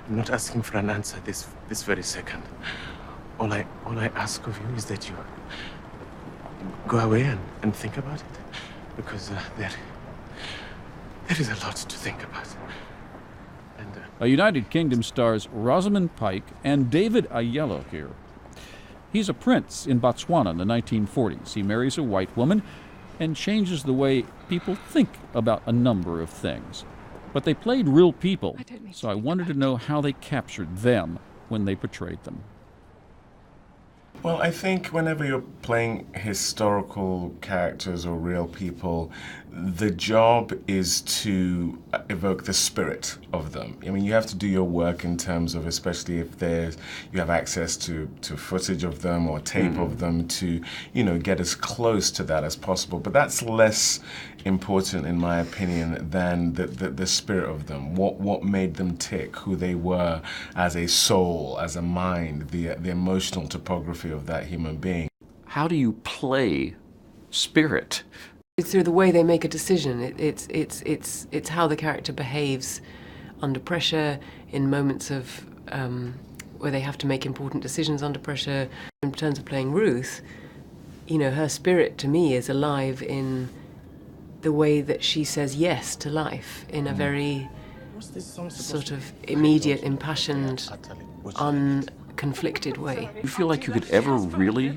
I'm not asking for an answer this very second. All I ask of you is that you go away and think about it, because there is a lot to think about. And, A United Kingdom stars Rosamund Pike and David Oyelowo here. He's a prince in Botswana in the 1940s. He marries a white woman and changes the way people think about a number of things. But they played real people, so I wanted to know how they captured them when they portrayed them. Well, I think whenever you're playing historical characters or real people, the job is to evoke the spirit of them. I mean, you have to do your work in terms of, especially if you have access to footage of them or tape of them, to, get as close to that as possible. But that's less important, in my opinion, than the spirit of them. What made them tick, who they were as a soul, as a mind, the emotional topography of that human being. How do you play spirit? It's through the way they make a decision. It's how the character behaves under pressure, in moments of where they have to make important decisions under pressure. In terms of playing Ruth, her spirit to me is alive in the way that she says yes to life in a very sort of immediate, impassioned, unconflicted way. You feel like you could ever really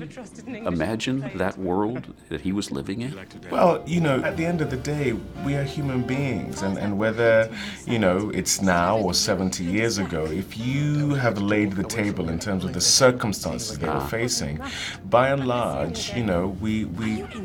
imagine that world that he was living in? Well, at the end of the day, we are human beings, and whether, it's now or 70 years ago, if you have laid the table in terms of the circumstances they were facing, by and large, we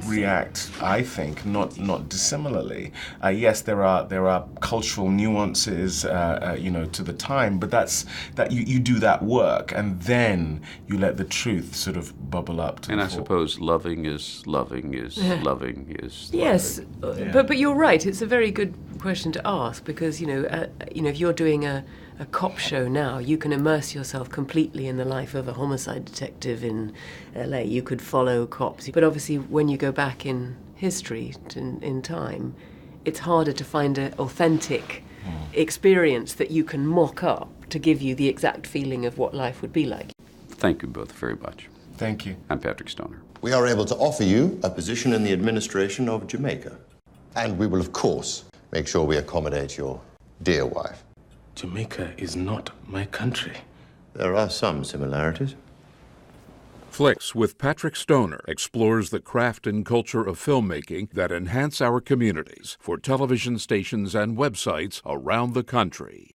react, I think, not dissimilarly. Yes, there are cultural nuances, to the time, but that you do that work, and then you let the truth sort of bubble up to And the I fore. suppose loving is loving is loving is Yes, loving. but you're right. It's a very good question to ask because if you're doing a cop show now, you can immerse yourself completely in the life of a homicide detective in LA. You could follow cops, but obviously when you go back in history, in time, it's harder to find an authentic experience that you can mock up to give you the exact feeling of what life would be like. Thank you both very much. Thank you. I'm Patrick Stoner. We are able to offer you a position in the administration of Jamaica. And we will, of course, make sure we accommodate your dear wife. Jamaica is not my country. There are some similarities. Flicks with Patrick Stoner explores the craft and culture of filmmaking that enhance our communities for television stations and websites around the country.